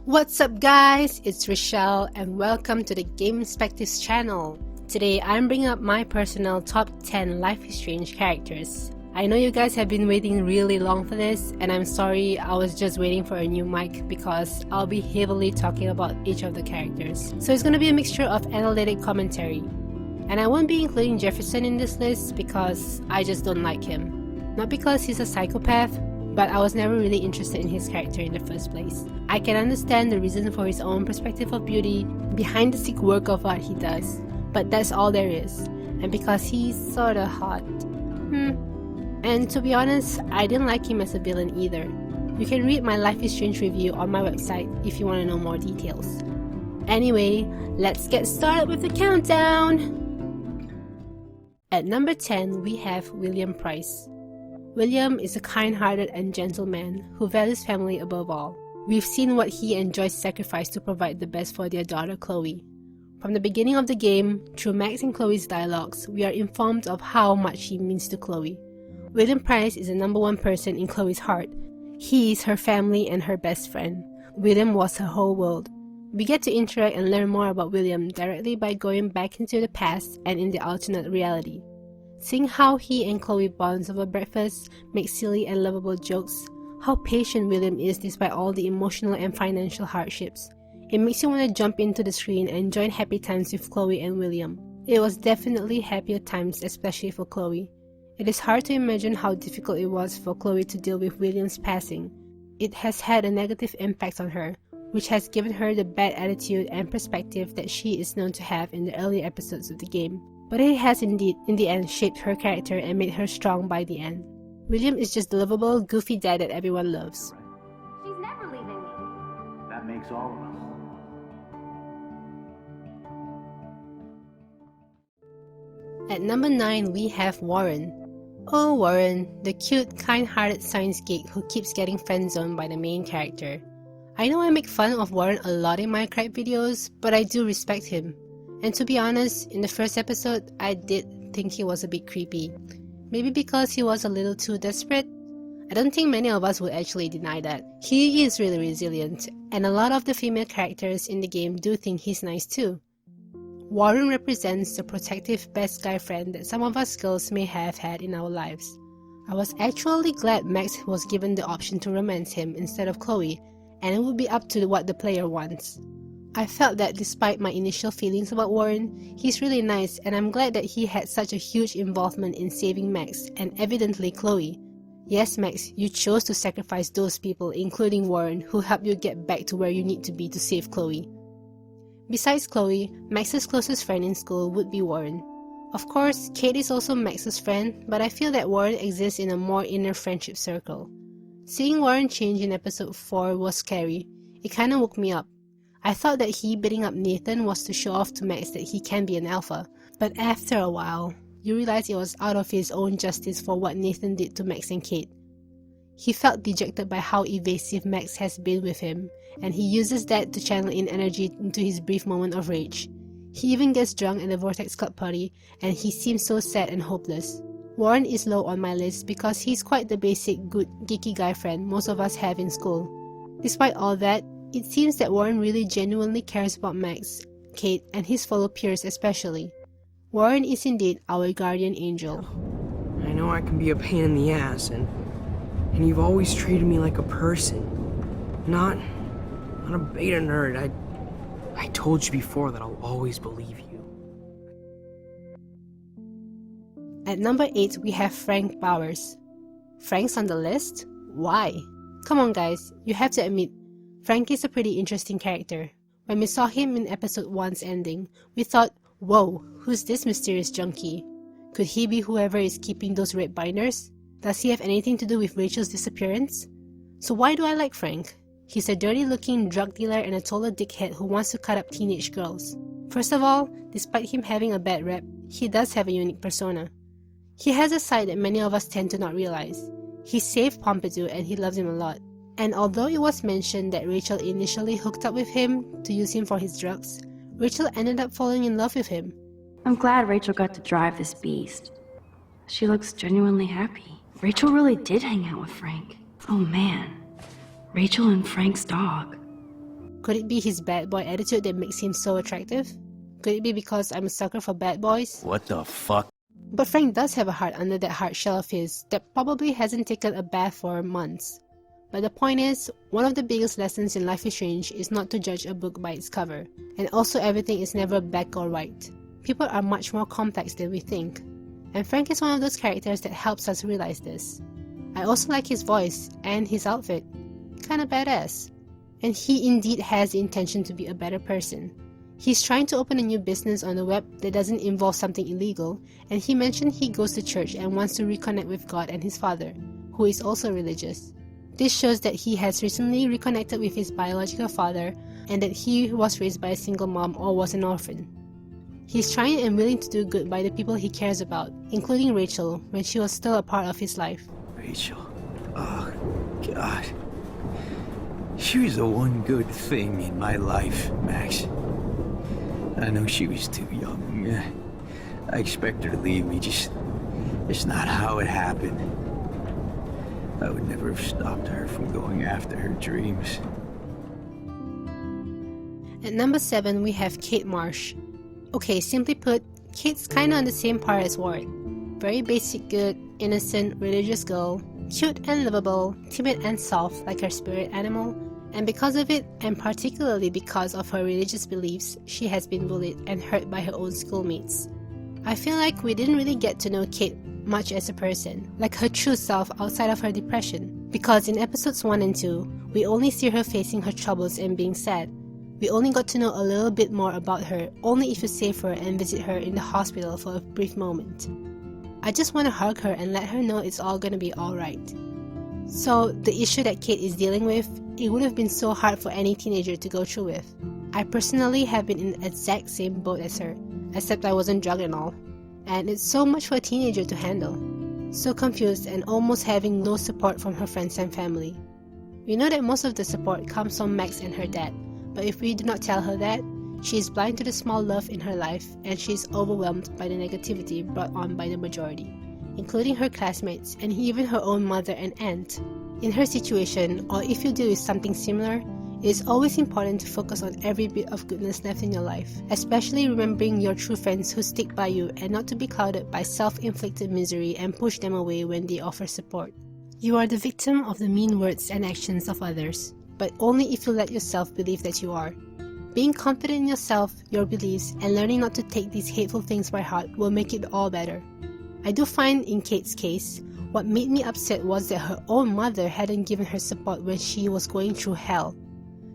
What's up guys, it's Rochelle and welcome to the Game Perspectives channel. Today I'm bringing up my personal top 10 Life is Strange characters. I know you guys have been waiting really long for this and I'm sorry, I was just waiting for a new mic because I'll be heavily talking about each of the characters. So it's going to be a mixture of analytic commentary. And I won't be including Jefferson in this list because I just don't like him. Not because he's a psychopath, but I was never really interested in his character in the first place. I can understand the reason for his own perspective of beauty behind the sick work of what he does, but that's all there is. And because he's sorta hot. And to be honest, I didn't like him as a villain either. You can read my Life is Strange review on my website if you want to know more details. Anyway, let's get started with the countdown! At number 10, we have William Price. William is a kind-hearted and gentle man who values family above all. We've seen what he and Joyce sacrificed to provide the best for their daughter Chloe. From the beginning of the game, through Max and Chloe's dialogues, we are informed of how much he means to Chloe. William Price is the number one person in Chloe's heart. He is her family and her best friend. William was her whole world. We get to interact and learn more about William directly by going back into the past and in the alternate reality. Seeing how he and Chloe bonds over breakfast, make silly and lovable jokes, how patient William is despite all the emotional and financial hardships. It makes you want to jump into the screen and join happy times with Chloe and William. It was definitely happier times, especially for Chloe. It is hard to imagine how difficult it was for Chloe to deal with William's passing. It has had a negative impact on her, which has given her the bad attitude and perspective that she is known to have in the early episodes of the game. But it has indeed, in the end, shaped her character and made her strong by the end. William is just the lovable, goofy dad that everyone loves. She's never leaving me. That makes all of us. At number 9, we have Warren. Oh, Warren, the cute, kind-hearted science geek who keeps getting friend-zoned by the main character. I know I make fun of Warren a lot in my Minecraft videos, but I do respect him. And to be honest, in the first episode, I did think he was a bit creepy. Maybe because he was a little too desperate? I don't think many of us would actually deny that. He is really resilient, and a lot of the female characters in the game do think he's nice too. Warren represents the protective best guy friend that some of us girls may have had in our lives. I was actually glad Max was given the option to romance him instead of Chloe, and it would be up to what the player wants. I felt that despite my initial feelings about Warren, he's really nice and I'm glad that he had such a huge involvement in saving Max and evidently Chloe. Yes Max, you chose to sacrifice those people including Warren who helped you get back to where you need to be to save Chloe. Besides Chloe, Max's closest friend in school would be Warren. Of course, Kate is also Max's friend, but I feel that Warren exists in a more inner friendship circle. Seeing Warren change in episode 4 was scary. It kinda woke me up. I thought that he beating up Nathan was to show off to Max that he can be an alpha, but after a while, you realize it was out of his own justice for what Nathan did to Max and Kate. He felt dejected by how evasive Max has been with him, and he uses that to channel in energy into his brief moment of rage. He even gets drunk at the Vortex Club party, and he seems so sad and hopeless. Warren is low on my list because he's quite the basic, good, geeky guy friend most of us have in school. Despite all that, it seems that Warren really genuinely cares about Max, Kate, and his fellow peers especially. Warren is indeed our guardian angel. I know I can be a pain in the ass, and you've always treated me like a person, not a beta nerd. I told you before that I'll always believe you. At number 8, we have Frank Bowers. Frank's on the list? Why? Come on guys, you have to admit, Frank is a pretty interesting character. When we saw him in episode 1's ending, we thought, whoa, who's this mysterious junkie? Could he be whoever is keeping those red binders? Does he have anything to do with Rachel's disappearance? So why do I like Frank? He's a dirty-looking drug dealer and a total dickhead who wants to cut up teenage girls. First of all, despite him having a bad rep, he does have a unique persona. He has a side that many of us tend to not realize. He saved Pompidou and he loves him a lot. And although it was mentioned that Rachel initially hooked up with him to use him for his drugs, Rachel ended up falling in love with him. I'm glad Rachel got to drive this beast. She looks genuinely happy. Rachel really did hang out with Frank. Oh man, Rachel and Frank's dog. Could it be his bad boy attitude that makes him so attractive? Could it be because I'm a sucker for bad boys? What the fuck? But Frank does have a heart under that hard shell of his that probably hasn't taken a bath for months. But the point is, one of the biggest lessons in Life is Strange is not to judge a book by its cover. And also everything is never black or white. People are much more complex than we think. And Frank is one of those characters that helps us realize this. I also like his voice and his outfit. Kinda badass. And he indeed has the intention to be a better person. He's trying to open a new business on the web that doesn't involve something illegal, and he mentioned he goes to church and wants to reconnect with God and his father, who is also religious. This shows that he has recently reconnected with his biological father and that he was raised by a single mom or was an orphan. He's trying and willing to do good by the people he cares about, including Rachel when she was still a part of his life. Rachel. Oh, God. She was the one good thing in my life, Max. I know she was too young. I expect her to leave me, just... It's not how it happened. I would never have stopped her from going after her dreams. At number 7, we have Kate Marsh. Okay, simply put, Kate's kinda on the same par as Ward. Very basic good, innocent, religious girl, cute and lovable, timid and soft like her spirit animal, and because of it, and particularly because of her religious beliefs, she has been bullied and hurt by her own schoolmates. I feel like we didn't really get to know Kate much as a person, like her true self outside of her depression, because in episodes 1 and 2, we only see her facing her troubles and being sad. We only got to know a little bit more about her only if you save her and visit her in the hospital for a brief moment. I just want to hug her and let her know it's all gonna be alright. So, the issue that Kate is dealing with, it would have been so hard for any teenager to go through with. I personally have been in the exact same boat as her, except I wasn't drugged and all. And it's so much for a teenager to handle. So confused and almost having no support from her friends and family. We know that most of the support comes from Max and her dad, but if we do not tell her that, she is blind to the small love in her life and she is overwhelmed by the negativity brought on by the majority, including her classmates and even her own mother and aunt. In her situation, or if you deal with something similar, it is always important to focus on every bit of goodness left in your life, especially remembering your true friends who stick by you and not to be clouded by self-inflicted misery and push them away when they offer support. You are the victim of the mean words and actions of others, but only if you let yourself believe that you are. Being confident in yourself, your beliefs, and learning not to take these hateful things by heart will make it all better. I do find in Kate's case, what made me upset was that her own mother hadn't given her support when she was going through hell.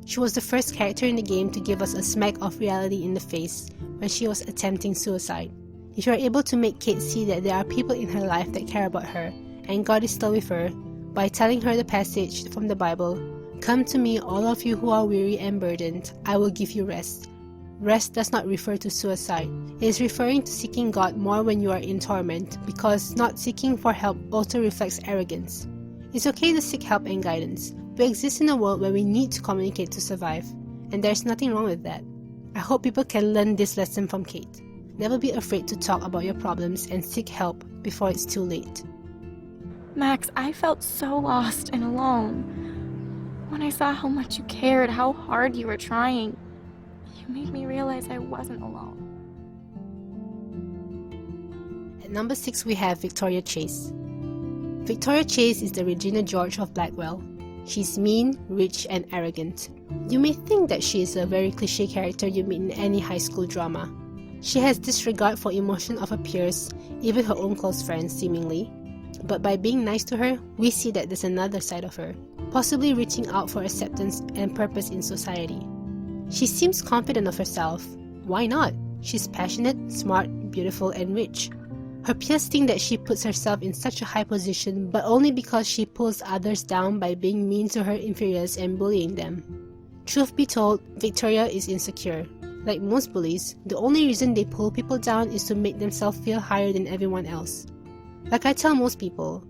She was the first character in the game to give us a smack of reality in the face when she was attempting suicide. If you are able to make Kate see that there are people in her life that care about her, and God is still with her, by telling her the passage from the Bible, "Come to me, all of you who are weary and burdened, I will give you rest." Rest does not refer to suicide. It is referring to seeking God more when you are in torment, because not seeking for help also reflects arrogance. It's okay to seek help and guidance. We exist in a world where we need to communicate to survive, and there's nothing wrong with that. I hope people can learn this lesson from Kate. Never be afraid to talk about your problems and seek help before it's too late. Max, I felt so lost and alone. When I saw how much you cared, how hard you were trying, you made me realize I wasn't alone. At number 6, we have Victoria Chase. Victoria Chase is the Regina George of Blackwell. She's mean, rich, and arrogant. You may think that she is a very cliché character you meet in any high school drama. She has disregard for emotion of her peers, even her own close friends seemingly. But by being nice to her, we see that there's another side of her, possibly reaching out for acceptance and purpose in society. She seems confident of herself. Why not? She's passionate, smart, beautiful, and rich. Her peers think that she puts herself in such a high position, but only because she pulls others down by being mean to her inferiors and bullying them. Truth be told, Victoria is insecure. Like most bullies, the only reason they pull people down is to make themselves feel higher than everyone else. Like I tell most people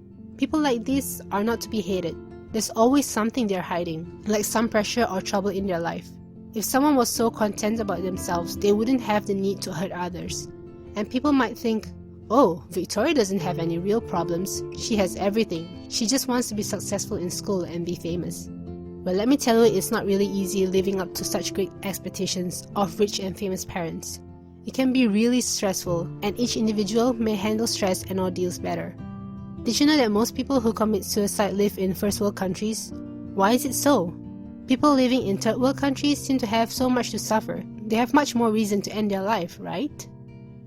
like this are not to be hated. There's always something they're hiding, like some pressure or trouble in their life. If someone was so content about themselves, they wouldn't have the need to hurt others. And people might think, oh, Victoria doesn't have any real problems. She has everything. She just wants to be successful in school and be famous. Well, let me tell you, it's not really easy living up to such great expectations of rich and famous parents. It can be really stressful, and each individual may handle stress and ordeals better. Did you know that most people who commit suicide live in first world countries? Why is it so? People living in third world countries seem to have so much to suffer. They have much more reason to end their life, right?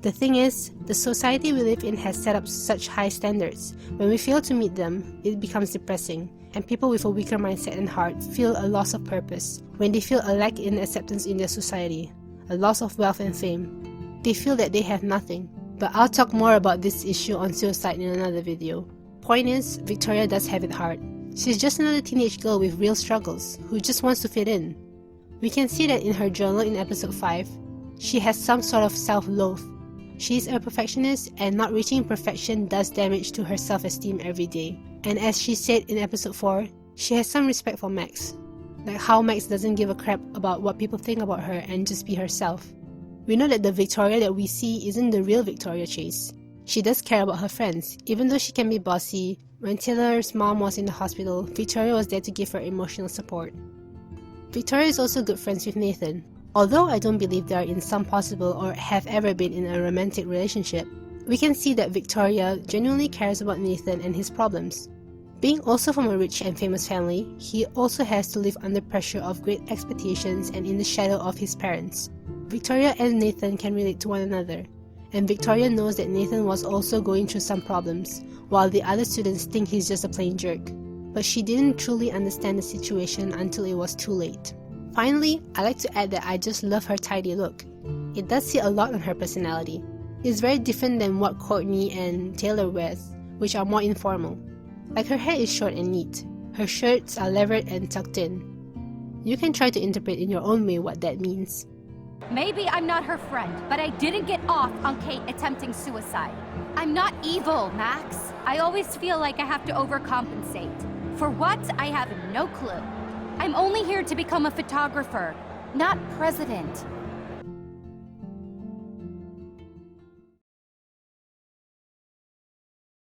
The thing is, the society we live in has set up such high standards. When we fail to meet them, it becomes depressing, and people with a weaker mindset and heart feel a loss of purpose when they feel a lack in acceptance in their society, a loss of wealth and fame. They feel that they have nothing. But I'll talk more about this issue on suicide in another video. Point is, Victoria does have it hard. She's just another teenage girl with real struggles, who just wants to fit in. We can see that in her journal in episode 5. She has some sort of self-loathe. She's a perfectionist, and not reaching perfection does damage to her self-esteem every day. And as she said in episode 4, she has some respect for Max. Like how Max doesn't give a crap about what people think about her and just be herself. We know that the Victoria that we see isn't the real Victoria Chase. She does care about her friends, even though she can be bossy. When Taylor's mom was in the hospital, Victoria was there to give her emotional support. Victoria is also good friends with Nathan. Although I don't believe they are in some possible or have ever been in a romantic relationship, we can see that Victoria genuinely cares about Nathan and his problems. Being also from a rich and famous family, he also has to live under pressure of great expectations and in the shadow of his parents. Victoria and Nathan can relate to one another, and Victoria knows that Nathan was also going through some problems, while the other students think he's just a plain jerk. But she didn't truly understand the situation until it was too late. Finally, I like to add that I just love her tidy look. It does see a lot on her personality. It's very different than what Courtney and Taylor wears, which are more informal. Like her hair is short and neat. Her shirts are levered and tucked in. You can try to interpret in your own way what that means. Maybe I'm not her friend, but I didn't get off on Kate attempting suicide. I'm not evil, Max. I always feel like I have to overcompensate. For what? I have no clue. I'm only here to become a photographer, not president.